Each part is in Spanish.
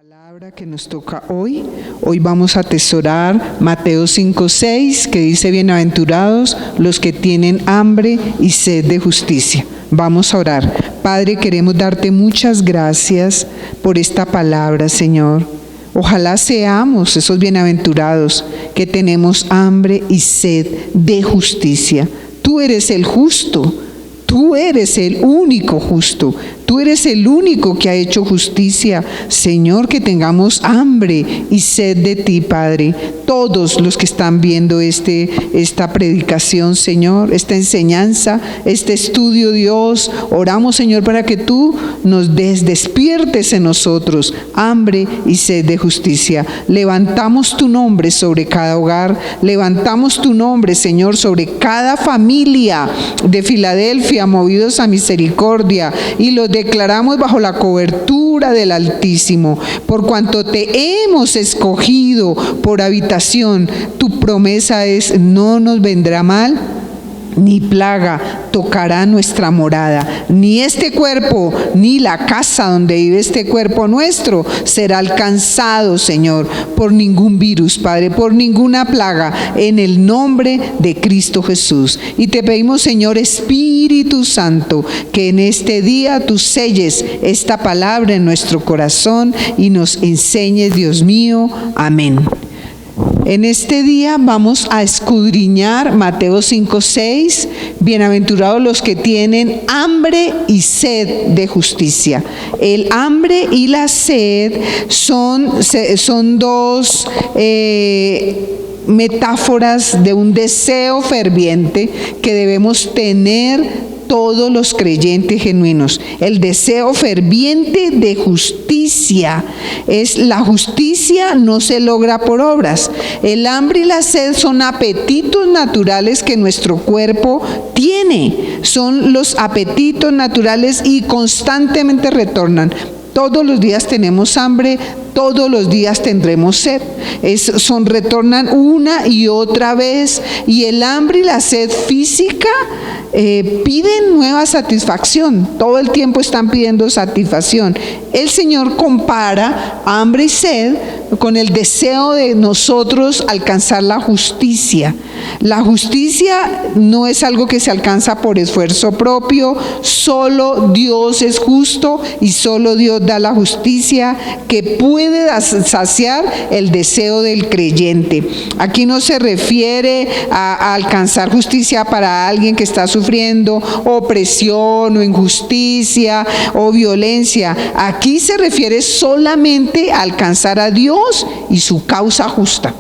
Palabra que nos toca hoy vamos a atesorar Mateo 5:6, que dice: bienaventurados los que tienen hambre y sed de justicia. Vamos a orar. Padre, queremos darte muchas gracias por esta palabra, Señor. Ojalá seamos esos bienaventurados que tenemos hambre y sed de justicia. Tú eres el justo, tú eres el único justo. Tú eres el único que ha hecho justicia. Señor, que tengamos hambre y sed de ti, Padre. Todos los que están viendo esta predicación, Señor, esta enseñanza, este estudio, Dios, oramos, Señor, para que tú nos despiertes en nosotros hambre y sed de justicia. Levantamos tu nombre sobre cada hogar. Levantamos tu nombre, Señor, sobre cada familia de Filadelfia, movidos a misericordia, y los declaramos bajo la cobertura del Altísimo. Por cuanto te hemos escogido por habitación, tu promesa es: no nos vendrá mal, ni plaga tocará nuestra morada, ni este cuerpo, ni la casa donde vive este cuerpo nuestro será alcanzado, Señor, por ningún virus, Padre, por ninguna plaga, en el nombre de Cristo Jesús. Y te pedimos, Señor Espíritu Santo, que en este día tú selles esta palabra en nuestro corazón y nos enseñes, Dios mío. Amén. En este día vamos a escudriñar Mateo 5:6, bienaventurados los que tienen hambre y sed de justicia. El hambre y la sed son dos metáforas de un deseo ferviente que debemos tener todos los creyentes genuinos. El deseo ferviente de justicia. La justicia no se logra por obras. El hambre y la sed son apetitos naturales que nuestro cuerpo tiene. Son los apetitos naturales y constantemente retornan. Todos los días tenemos hambre, todos los días tendremos sed. Retornan una y otra vez. Y el hambre y la sed física piden nueva satisfacción. Todo el tiempo están pidiendo satisfacción. El Señor compara hambre y sed con el deseo de nosotros alcanzar la justicia. La justicia no es algo que se alcanza por esfuerzo propio. Solo Dios es justo y solo Dios da la justicia que puede saciar el deseo del creyente. Aquí no se refiere a alcanzar justicia para alguien que está sufriendo opresión o injusticia o violencia. Aquí se refiere solamente a alcanzar a Dios y su causa justa.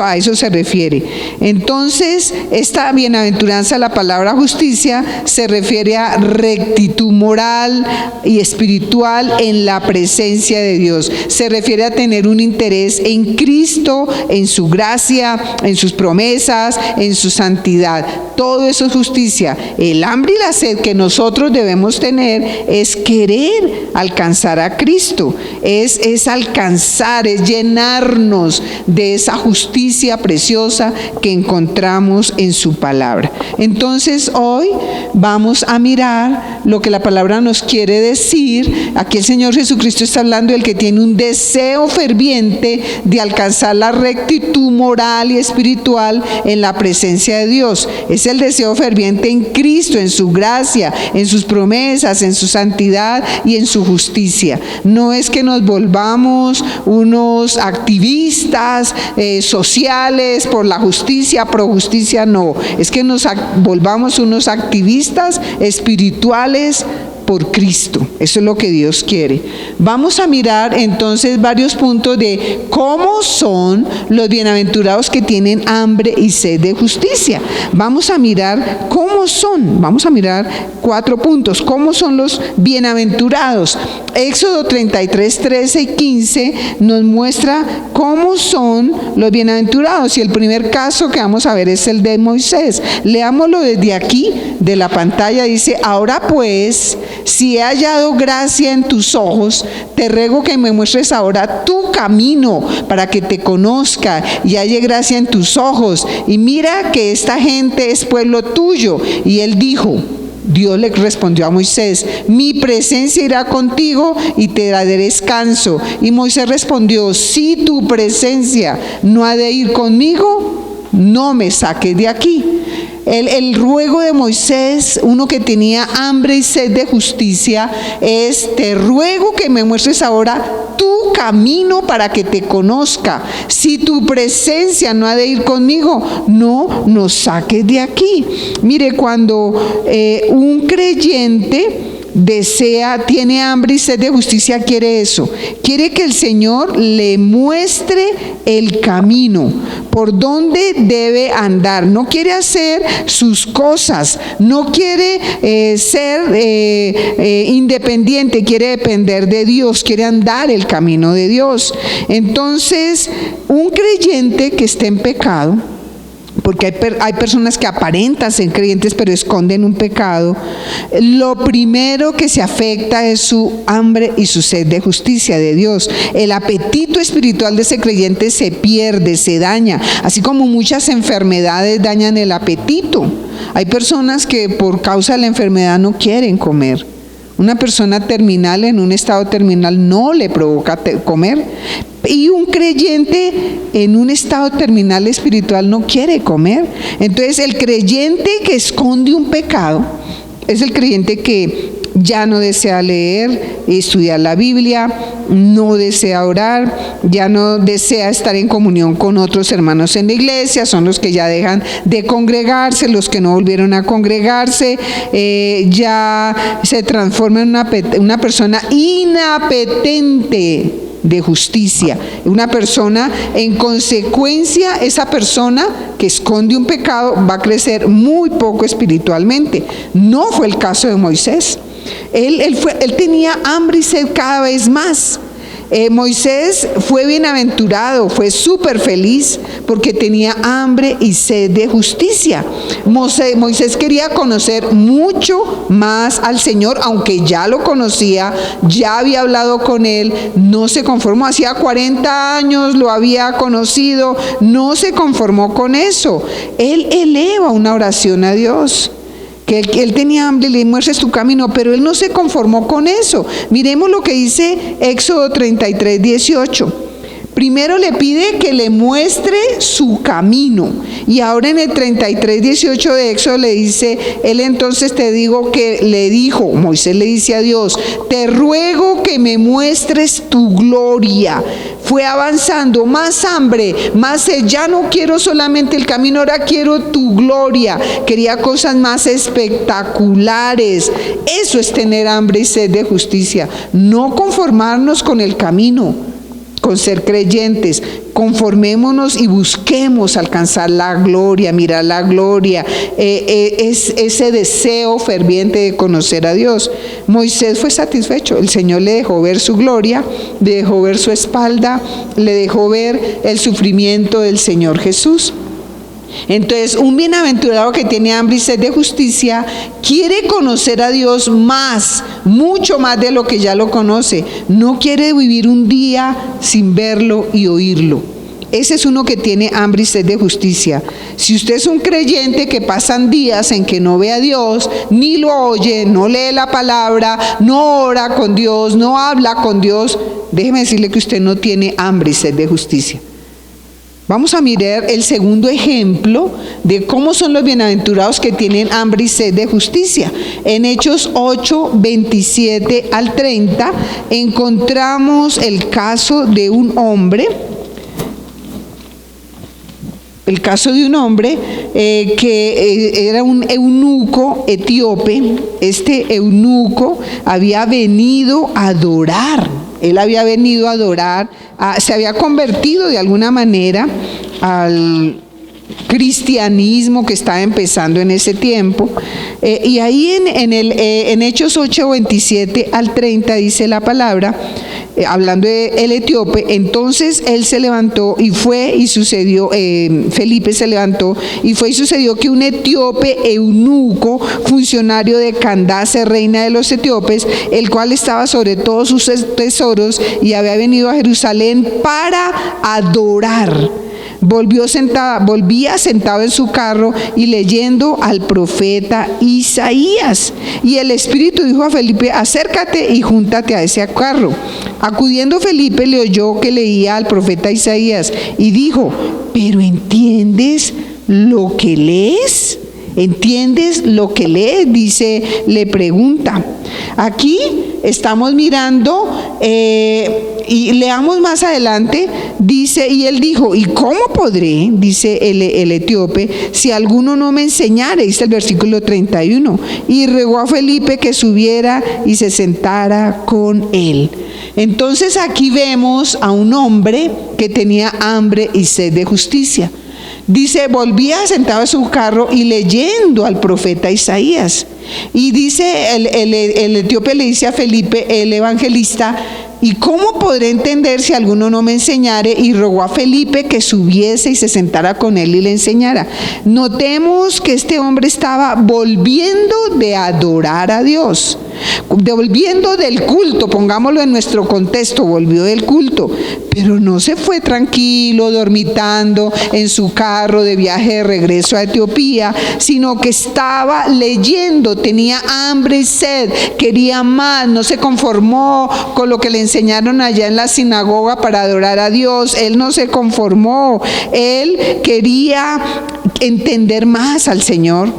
A eso se refiere. Entonces, esta bienaventuranza, la palabra justicia, se refiere a rectitud moral y espiritual en la presencia de Dios. Se refiere a tener un interés en Cristo, en su gracia, en sus promesas, en su santidad. Todo eso es justicia. El hambre y la sed que nosotros debemos tener es querer alcanzar a Cristo. Es alcanzar, es llenarnos de esa justicia preciosa que encontramos en su palabra. Entonces hoy vamos a mirar lo que la palabra nos quiere decir. Aquí el Señor Jesucristo está hablando del que tiene un deseo ferviente de alcanzar la rectitud moral y espiritual en la presencia de Dios. Es el deseo ferviente en Cristo, en su gracia, en sus promesas, en su santidad y en su justicia. No es que nos volvamos unos activistas sociales por la justicia, pro justicia, no. Es que nos volvamos unos activistas espirituales por Cristo. Eso es lo que Dios quiere. Vamos a mirar entonces varios puntos de cómo son los bienaventurados que tienen hambre y sed de justicia. Vamos a mirar cómo son. Vamos a mirar 4 puntos. ¿Cómo son los bienaventurados? Éxodo 33, 13 y 15 nos muestra cómo son los bienaventurados. Y el primer caso que vamos a ver es el de Moisés. Leámoslo desde aquí, de la pantalla. Dice: ahora pues, si he hallado gracia en tus ojos, te ruego que me muestres ahora tu camino para que te conozca y halle gracia en tus ojos. Y mira que esta gente es pueblo tuyo. Y él dijo: Dios le respondió a Moisés: mi presencia irá contigo y te daré descanso. Y Moisés respondió: si tu presencia no ha de ir conmigo, no me saques de aquí. El ruego de Moisés, uno que tenía hambre y sed de justicia, es: te ruego que me muestres ahora tu camino para que te conozca. Si tu presencia no ha de ir conmigo, no nos saques de aquí. Mire, cuando un creyente tiene hambre y sed de justicia, quiere eso. Quiere que el Señor le muestre el camino, por donde debe andar. No quiere hacer sus cosas, no quiere ser independiente, quiere depender de Dios, quiere andar el camino de Dios. Entonces, un creyente que esté en pecado, porque hay personas que aparentan ser creyentes pero esconden un pecado, lo primero que se afecta es su hambre y su sed de justicia de Dios. El apetito espiritual de ese creyente se pierde, se daña, así como muchas enfermedades dañan el apetito. Hay personas que por causa de la enfermedad no quieren comer. Una persona terminal, en un estado terminal, no le provoca comer. Y un creyente en un estado terminal espiritual no quiere comer. Entonces, el creyente que esconde un pecado es el creyente que ya no desea leer y estudiar la Biblia, no desea orar, ya no desea estar en comunión con otros hermanos en la iglesia. Son los que ya dejan de congregarse, los que no volvieron a congregarse, ya se transforma en una persona inapetente de justicia, una persona, en consecuencia, esa persona que esconde un pecado va a crecer muy poco espiritualmente. No fue el caso de Moisés. Él tenía hambre y sed cada vez más. Moisés fue bienaventurado, fue súper feliz porque tenía hambre y sed de justicia. Moisés quería conocer mucho más al Señor, aunque ya lo conocía, ya había hablado con Él, no se conformó. Hacía 40 años lo había conocido, no se conformó con eso. Él eleva una oración a Dios, que él tenía hambre y le muestres tu camino, pero él no se conformó con eso. Miremos lo que dice Éxodo 33, 18. Primero le pide que le muestre su camino, y ahora en el 33, 18 de Éxodo le dice: él entonces te digo que le dijo, Moisés le dice a Dios: te ruego que me muestres tu gloria. Fue avanzando, más hambre, más sed. Ya no quiero solamente el camino, ahora quiero tu gloria. Quería cosas más espectaculares. Eso es tener hambre y sed de justicia. No conformarnos con el camino, con ser creyentes. Conformémonos y busquemos alcanzar la gloria, mirar la gloria, es ese deseo ferviente de conocer a Dios. Moisés fue satisfecho, el Señor le dejó ver su gloria, le dejó ver su espalda, le dejó ver el sufrimiento del Señor Jesús. Entonces, un bienaventurado que tiene hambre y sed de justicia quiere conocer a Dios más, mucho más de lo que ya lo conoce. No quiere vivir un día sin verlo y oírlo. Ese es uno que tiene hambre y sed de justicia. Si usted es un creyente que pasan días en que no ve a Dios, ni lo oye, no lee la palabra, no ora con Dios, no habla con Dios, déjeme decirle que usted no tiene hambre y sed de justicia. Vamos a mirar el segundo ejemplo de cómo son los bienaventurados que tienen hambre y sed de justicia. En Hechos 8, 27 al 30 encontramos el caso de un hombre. El caso de un hombre que era un eunuco etíope. Este eunuco había venido a adorar. Él había venido a adorar, se había convertido de alguna manera al cristianismo que estaba empezando en ese tiempo. Y ahí en Hechos 8, 27 al 30 dice la palabra, hablando del etíope: entonces él se levantó y fue y sucedió, Felipe se levantó y fue y sucedió que un etíope eunuco, funcionario de Candace, reina de los etíopes, el cual estaba sobre todos sus tesoros y había venido a Jerusalén para adorar. Volvía sentado en su carro y leyendo al profeta Isaías. Y el Espíritu dijo a Felipe: acércate y júntate a ese carro. Acudiendo Felipe, le oyó que leía al profeta Isaías y dijo: ¿pero entiendes lo que lees? ¿Entiendes lo que lees? Le pregunta. Aquí estamos mirando y leamos más adelante, dice, y él dijo: ¿y cómo podré, dice el etíope, si alguno no me enseñare? Dice el versículo 31. Y rogó a Felipe que subiera y se sentara con él. Entonces aquí vemos a un hombre que tenía hambre y sed de justicia. Dice, volvía sentado en su carro y leyendo al profeta Isaías. Y dice, el etíope le dice a Felipe, el evangelista: ¿y cómo podré entender si alguno no me enseñare? Y rogó a Felipe que subiese y se sentara con él y le enseñara. Notemos que este hombre estaba volviendo de adorar a Dios, volviendo del culto, pongámoslo en nuestro contexto, volvió del culto, pero no se fue tranquilo, dormitando en su carro de viaje de regreso a Etiopía, sino que estaba leyendo, tenía hambre y sed, quería más, no se conformó con lo que le enseñaron allá en la sinagoga para adorar a Dios. Él no se conformó, él quería entender más al Señor.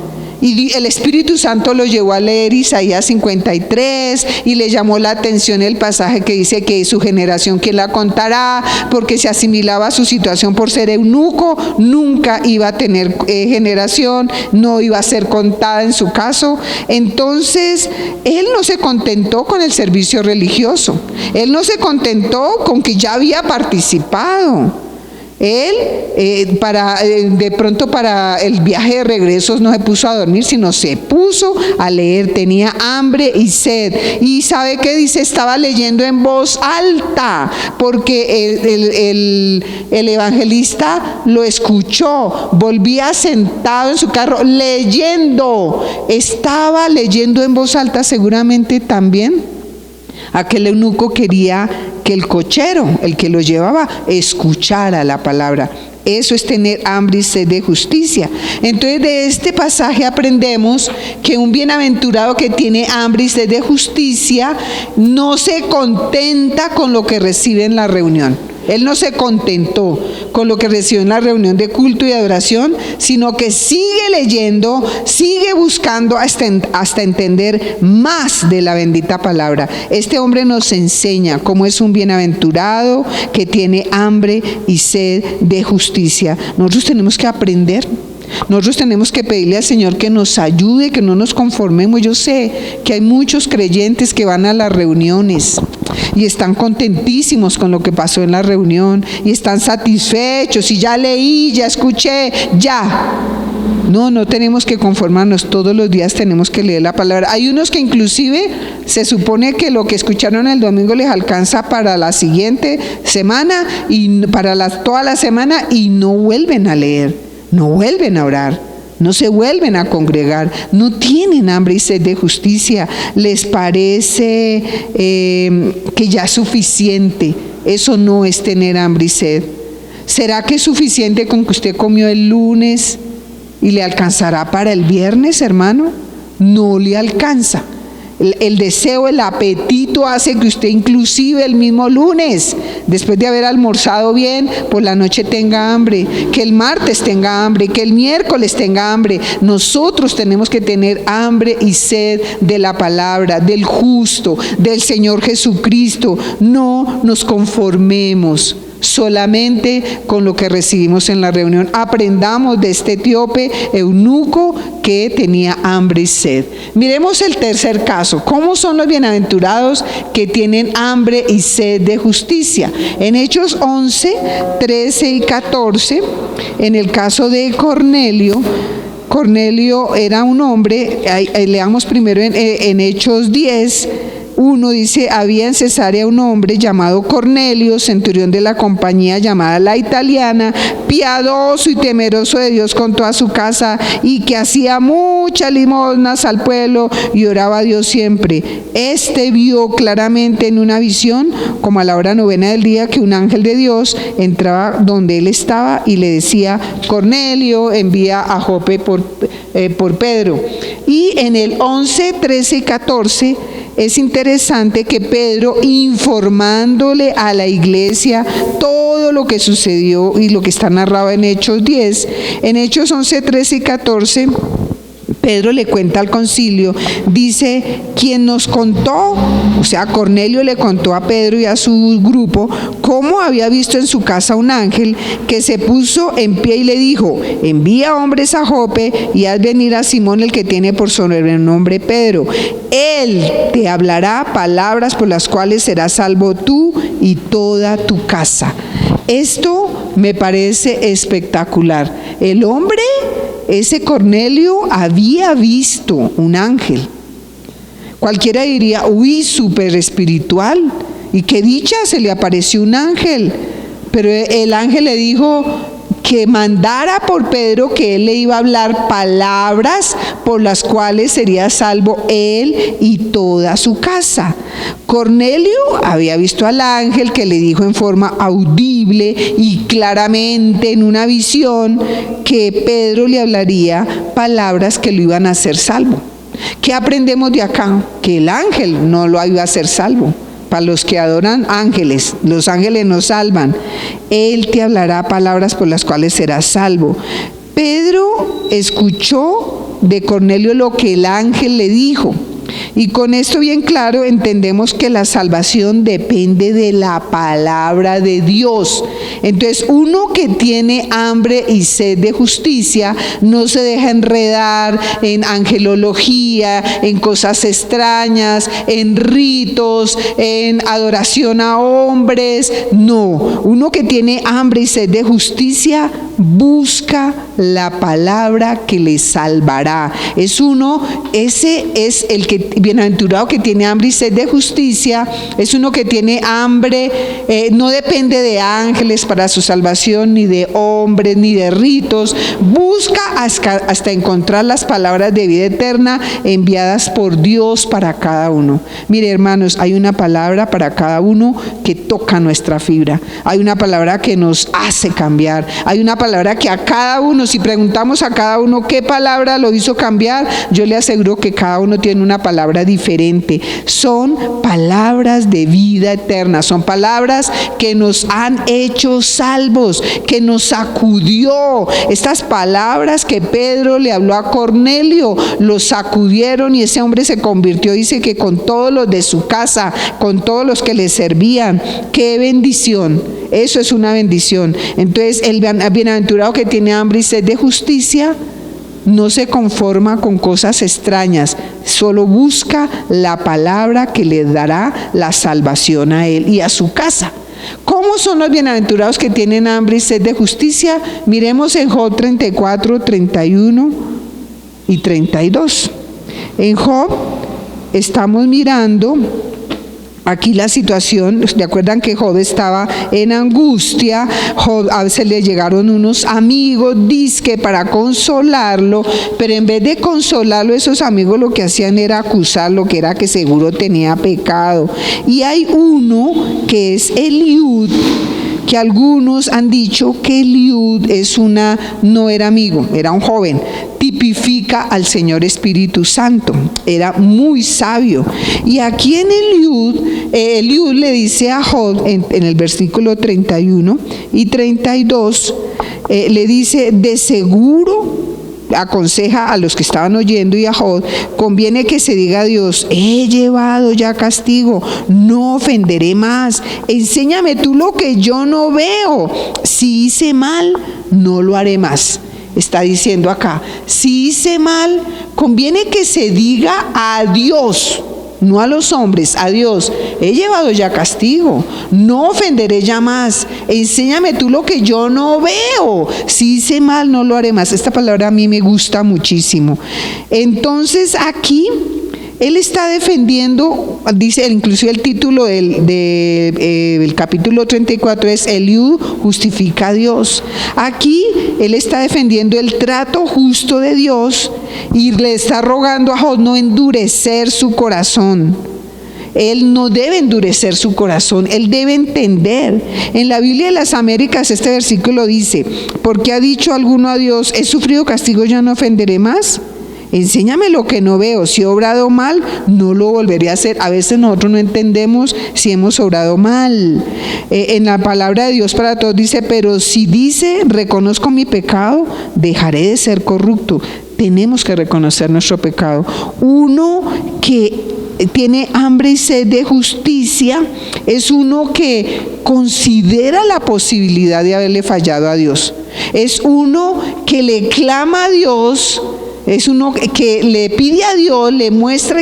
Y el Espíritu Santo lo llevó a leer Isaías 53 y le llamó la atención el pasaje que dice que su generación, ¿quién la contará? Porque se asimilaba a su situación por ser eunuco, nunca iba a tener generación, no iba a ser contada en su caso. Entonces, él no se contentó con el servicio religioso, él no se contentó con que ya había participado. Él, de pronto para el viaje de regreso no se puso a dormir, sino se puso a leer, tenía hambre y sed. Y ¿sabe qué dice? Estaba leyendo en voz alta, porque el evangelista lo escuchó, volvía sentado en su carro leyendo, estaba leyendo en voz alta seguramente también. Aquel eunuco quería que el cochero, el que lo llevaba, escuchara la palabra. Eso es tener hambre y sed de justicia. Entonces, de este pasaje aprendemos que un bienaventurado que tiene hambre y sed de justicia no se contenta con lo que recibe en la reunión. Él no se contentó con lo que recibió en la reunión de culto y adoración, sino que sigue leyendo, sigue buscando hasta entender más de la bendita palabra. Este hombre nos enseña cómo es un bienaventurado que tiene hambre y sed de justicia. Nosotros tenemos que aprender. Nosotros tenemos que pedirle al Señor que nos ayude, que no nos conformemos. Yo sé que hay muchos creyentes que van a las reuniones y están contentísimos con lo que pasó en la reunión y están satisfechos y ya leí, ya escuché, ya. No tenemos que conformarnos, todos los días tenemos que leer la palabra. Hay unos que inclusive se supone que lo que escucharon el domingo les alcanza para la siguiente semana y para toda la semana, y no vuelven a leer. No vuelven a orar, no se vuelven a congregar, no tienen hambre y sed de justicia, les parece que ya es suficiente. Eso no es tener hambre y sed. ¿Será que es suficiente con que usted comió el lunes y le alcanzará para el viernes, hermano? No le alcanza. El deseo, el apetito hace que usted inclusive el mismo lunes, después de haber almorzado bien, por la noche tenga hambre, que el martes tenga hambre, que el miércoles tenga hambre. Nosotros tenemos que tener hambre y sed de la palabra, del justo, del Señor Jesucristo. No nos conformemos solamente con lo que recibimos en la reunión. Aprendamos de este etíope eunuco que tenía hambre y sed. Miremos el tercer caso. ¿Cómo son los bienaventurados que tienen hambre y sed de justicia? En Hechos 11, 13 y 14, en el caso de Cornelio, Cornelio era un hombre, leamos primero en Hechos 10, 1 dice: había en Cesarea un hombre llamado Cornelio, centurión de la compañía llamada La Italiana, piadoso y temeroso de Dios con toda su casa, y que hacía muchas limosnas al pueblo y oraba a Dios siempre. Este vio claramente en una visión, como a la hora novena del día, que un ángel de Dios entraba donde él estaba y le decía: Cornelio, envía a Jope por Pedro. Y en el 11, 13 y 14 es interesante que Pedro, informándole a la iglesia todo lo que sucedió y lo que está narrado en Hechos 10, en Hechos 11, 13 y 14, Pedro le cuenta al concilio, dice: quien nos contó, o sea, Cornelio le contó a Pedro y a su grupo cómo había visto en su casa un ángel que se puso en pie y le dijo: envía hombres a Jope y haz venir a Simón, el que tiene por sobrenombre Pedro. Él te hablará palabras por las cuales serás salvo tú y toda tu casa. Esto me parece espectacular. El hombre, ese Cornelio, había visto un ángel. Cualquiera diría: uy, súper espiritual, y qué dicha, se le apareció un ángel. Pero el ángel le dijo que mandara por Pedro, que él le iba a hablar palabras por las cuales sería salvo él y toda su casa. Cornelio había visto al ángel, que le dijo en forma audible y claramente en una visión que Pedro le hablaría palabras que lo iban a hacer salvo. ¿Qué aprendemos de acá? Que el ángel no lo iba a hacer salvo. Para los que adoran ángeles, los ángeles nos salvan. Él te hablará palabras por las cuales serás salvo. Pedro escuchó de Cornelio lo que el ángel le dijo. Y con esto bien claro entendemos que la salvación depende de la palabra de Dios. Entonces, uno que tiene hambre y sed de justicia no se deja enredar en angelología, en cosas extrañas, en ritos, en adoración a hombres. No, uno que tiene hambre y sed de justicia busca la palabra que le salvará. Ese es el que bienaventurado, que tiene hambre y sed de justicia. Es uno que tiene hambre, no depende de ángeles para su salvación, ni de hombres, ni de ritos. Busca hasta encontrar las palabras de vida eterna enviadas por Dios para cada uno. Mire, hermanos, hay una palabra para cada uno que toca nuestra fibra. Hay una palabra que nos hace cambiar. Hay una palabra que a cada uno, si preguntamos a cada uno qué palabra lo hizo cambiar, yo le aseguro que cada uno tiene una palabra diferente. Son palabras de vida eterna, son palabras que nos han hecho salvos, que nos sacudió. Estas palabras que Pedro le habló a Cornelio, lo sacudieron y ese hombre se convirtió, dice que con todos los de su casa, con todos los que le servían. ¡Qué bendición! Eso es una bendición. Entonces, el bienaventurado que tiene hambre y sed de justicia no se conforma con cosas extrañas, solo busca la palabra que le dará la salvación a él y a su casa. ¿Cómo son los bienaventurados que tienen hambre y sed de justicia? Miremos en Job 34, 31 y 32. En Job estamos mirando aquí la situación. ¿Se acuerdan que Job estaba en angustia? Job, a veces le llegaron unos amigos, dizque para consolarlo, pero en vez de consolarlo, esos amigos lo que hacían era acusarlo, que era que seguro tenía pecado. Y hay uno que es Eliud, que algunos han dicho que Eliud no era amigo, era un joven. Tipifica al Señor Espíritu Santo, era muy sabio. Y aquí en Eliud le dice a Job en el versículo 31 y 32, le dice: de seguro, aconseja a los que estaban oyendo y a Job, conviene que se diga a Dios: he llevado ya castigo, no ofenderé más. Enséñame tú lo que yo no veo. Si hice mal, no lo haré más. Está diciendo acá, si hice mal, conviene que se diga a Dios, no a los hombres, a Dios: he llevado ya castigo, no ofenderé ya más. Enséñame tú lo que yo no veo. Si hice mal, no lo haré más. Esta palabra a mí me gusta muchísimo. Entonces aquí Él está defendiendo, dice, inclusive el título del capítulo 34 es Eliud justifica a Dios. Aquí él está defendiendo el trato justo de Dios y le está rogando a Job no endurecer su corazón. Él no debe endurecer su corazón, él debe entender. En la Biblia de las Américas este versículo dice: porque ha dicho alguno a Dios, he sufrido castigo, ya no ofenderé más. Enséñame lo que no veo, si he obrado mal, no lo volveré a hacer. A veces nosotros no entendemos si hemos obrado mal. En la palabra de Dios para todos dice: pero si dice, reconozco mi pecado, dejaré de ser corrupto. Tenemos que reconocer nuestro pecado. Uno que tiene hambre y sed de justicia es uno que considera la posibilidad de haberle fallado a Dios. Es uno que le clama a Dios. Es uno que le pide a Dios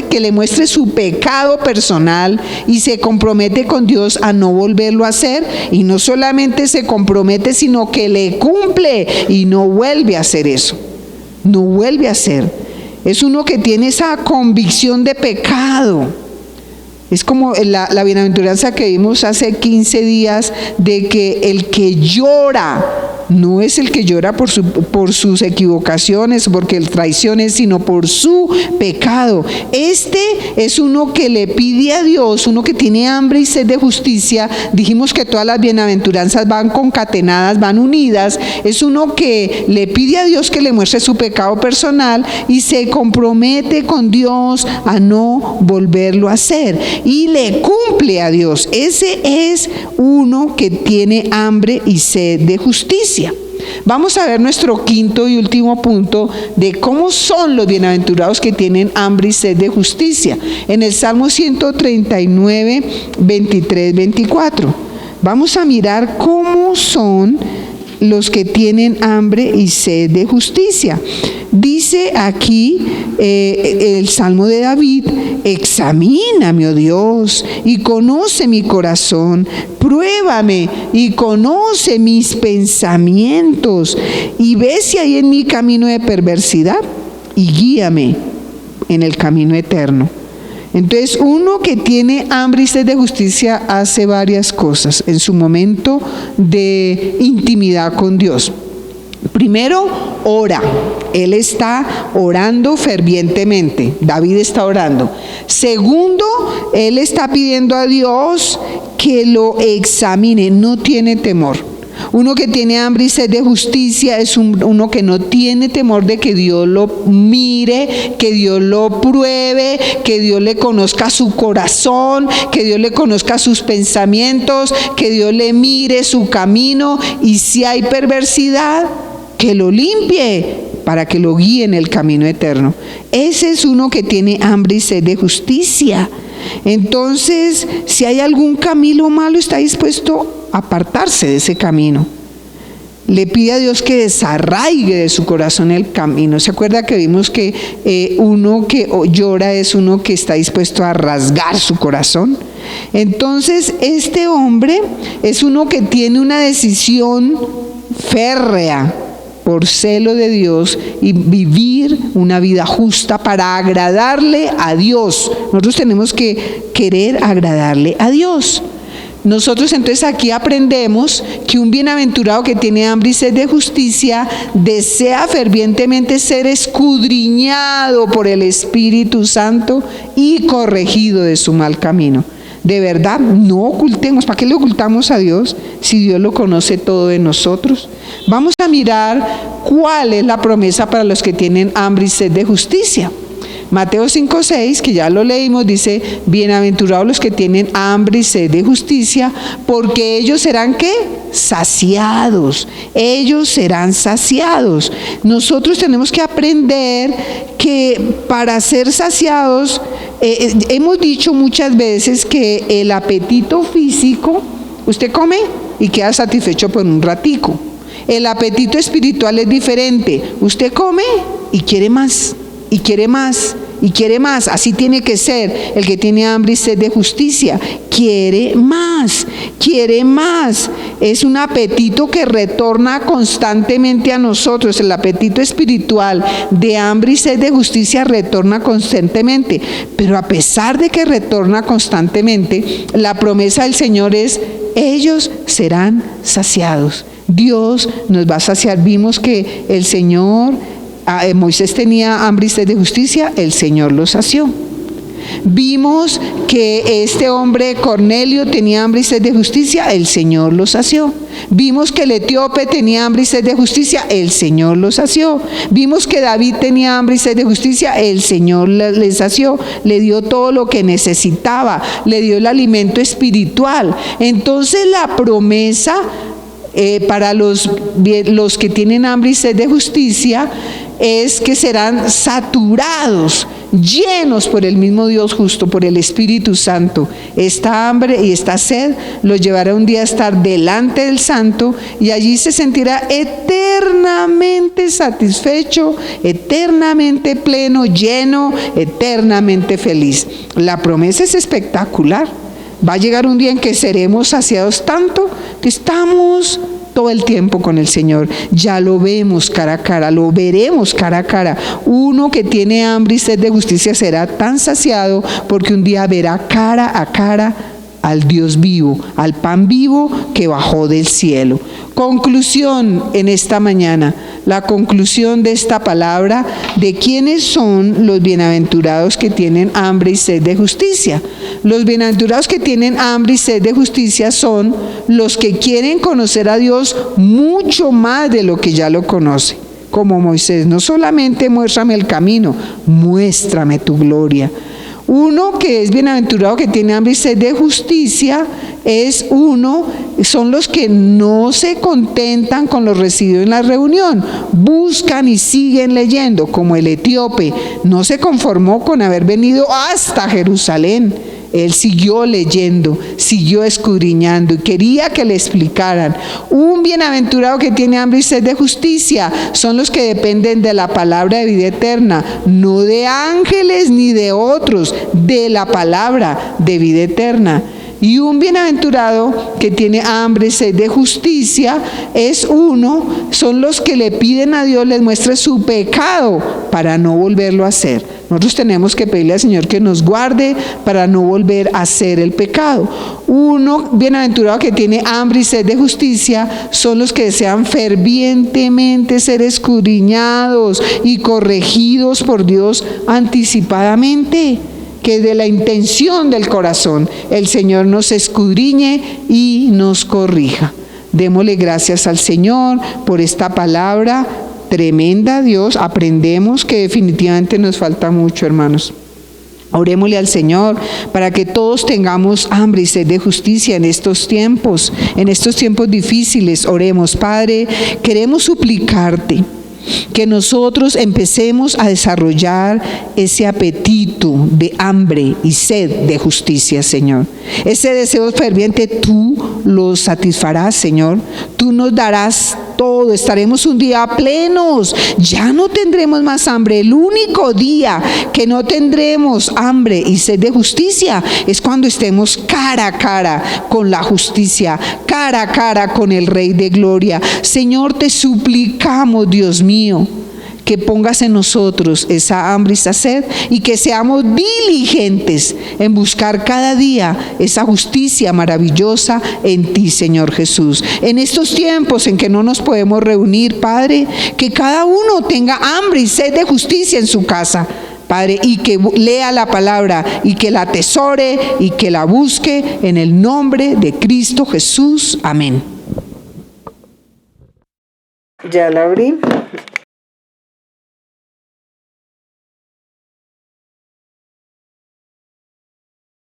que le muestre su pecado personal y se compromete con Dios a no volverlo a hacer. Y no solamente se compromete, sino que le cumple y no vuelve a hacer eso. No vuelve a hacer. Es uno que tiene esa convicción de pecado. Es como la bienaventuranza que vimos hace 15 días de que el que llora no es el que llora por sus equivocaciones, porque traiciones, sino por su pecado. Este es uno que le pide a Dios, uno que tiene hambre y sed de justicia. Dijimos que todas las bienaventuranzas van concatenadas, van unidas. Es uno que le pide a Dios que le muestre su pecado personal y se compromete con Dios a no volverlo a hacer. Y le cumple a Dios. Ese es uno que tiene hambre y sed de justicia. Vamos a ver nuestro quinto y último punto de cómo son los bienaventurados que tienen hambre y sed de justicia. En el Salmo 139, 23, 24. Vamos a mirar cómo son los que tienen hambre y sed de justicia. Dice aquí el Salmo de David: examíname, oh Dios, y conoce mi corazón, pruébame y conoce mis pensamientos, y ve si hay en mí camino de perversidad, y guíame en el camino eterno. Entonces, uno que tiene hambre y sed de justicia hace varias cosas en su momento de intimidad con Dios. Primero, ora. Él está orando fervientemente. David está orando. Segundo, él está pidiendo a Dios que lo examine. No tiene temor. Uno que tiene hambre y sed de justicia es uno que no tiene temor de que Dios lo mire, que Dios lo pruebe, que Dios le conozca su corazón, que Dios le conozca sus pensamientos, que Dios le mire su camino, y si hay perversidad, que lo limpie para que lo guíe en el camino eterno. Ese es uno que tiene hambre y sed de justicia. Entonces, si hay algún camino malo, está dispuesto a apartarse de ese camino. Le pide a Dios que desarraigue de su corazón el camino. ¿Se acuerda que vimos que uno que llora es uno que está dispuesto a rasgar su corazón? Entonces, este hombre es uno que tiene una decisión férrea por celo de Dios y vivir una vida justa para agradarle a Dios. Nosotros tenemos que querer agradarle a Dios. Nosotros entonces aquí aprendemos que un bienaventurado que tiene hambre y sed de justicia desea fervientemente ser escudriñado por el Espíritu Santo y corregido de su mal camino. De verdad, no ocultemos. ¿Para qué le ocultamos a Dios si Dios lo conoce todo de nosotros? Vamos a mirar cuál es la promesa para los que tienen hambre y sed de justicia. Mateo 5:6, que ya lo leímos, dice: bienaventurados los que tienen hambre y sed de justicia, porque ellos serán ¿qué? Saciados. Ellos serán saciados. Nosotros tenemos que aprender que para ser saciados, hemos dicho muchas veces que el apetito físico, usted come y queda satisfecho por un ratico. El apetito espiritual es diferente. Usted come y quiere más, y quiere más, y quiere más. Así tiene que ser el que tiene hambre y sed de justicia. Quiere más, quiere más. Es un apetito que retorna constantemente a nosotros. El apetito espiritual de hambre y sed de justicia retorna constantemente. Pero a pesar de que retorna constantemente, la promesa del Señor es: ellos serán saciados. Dios nos va a saciar. Vimos que el Señor, Moisés tenía hambre y sed de justicia, el Señor lo sació. Vimos que este hombre Cornelio tenía hambre y sed de justicia, el Señor lo sació. Vimos que el etíope tenía hambre y sed de justicia, el Señor lo sació. Vimos que David tenía hambre y sed de justicia, el Señor le sació, le dio todo lo que necesitaba, le dio el alimento espiritual. Entonces la promesa para los que tienen hambre y sed de justicia es que serán saturados, llenos por el mismo Dios justo, por el Espíritu Santo. Esta hambre y esta sed los llevará un día a estar delante del Santo, y allí se sentirá eternamente satisfecho, eternamente pleno, lleno, eternamente feliz. La promesa es espectacular. Va a llegar un día en que seremos saciados tanto que estamos todo el tiempo con el Señor. Ya lo vemos cara a cara, lo veremos cara a cara. Uno que tiene hambre y sed de justicia será tan saciado porque un día verá cara a cara al Dios vivo, al pan vivo que bajó del cielo. Conclusión en esta mañana, la conclusión de esta palabra de quiénes son los bienaventurados que tienen hambre y sed de justicia. Los bienaventurados que tienen hambre y sed de justicia son los que quieren conocer a Dios mucho más de lo que ya lo conoce. Como Moisés, no solamente muéstrame el camino, muéstrame tu gloria. Uno que es bienaventurado que tiene hambre y sed de justicia son los que no se contentan con lo recibido en la reunión, buscan y siguen leyendo, como el etíope. No se conformó con haber venido hasta Jerusalén. Él siguió leyendo, siguió escudriñando y quería que le explicaran. Un bienaventurado que tiene hambre y sed de justicia son los que dependen de la palabra de vida eterna, no de ángeles ni de otros, de la palabra de vida eterna. Y un bienaventurado que tiene hambre y sed de justicia son los que le piden a Dios les muestre su pecado para no volverlo a hacer. Nosotros tenemos que pedirle al Señor que nos guarde para no volver a hacer el pecado. Uno bienaventurado que tiene hambre y sed de justicia son los que desean fervientemente ser escudriñados y corregidos por Dios anticipadamente. Que de la intención del corazón el Señor nos escudriñe y nos corrija. Démosle gracias al Señor por esta palabra tremenda. Dios, aprendemos que definitivamente nos falta mucho, hermanos. Orémosle al Señor para que todos tengamos hambre y sed de justicia en estos tiempos difíciles. Oremos. Padre, queremos suplicarte que nosotros empecemos a desarrollar ese apetito de hambre y sed de justicia, Señor. Ese deseo ferviente tú lo satisfarás, Señor. Tú nos darás todo, estaremos un día plenos, ya no tendremos más hambre. El único día que no tendremos hambre y sed de justicia es cuando estemos cara a cara con la justicia, cara a cara con el Rey de Gloria. Señor, te suplicamos, Dios mío, que pongas en nosotros esa hambre y esa sed y que seamos diligentes en buscar cada día esa justicia maravillosa en ti, Señor Jesús. En estos tiempos en que no nos podemos reunir, Padre, que cada uno tenga hambre y sed de justicia en su casa, Padre, y que lea la palabra y que la atesore y que la busque en el nombre de Cristo Jesús. Amén. Ya la abrí.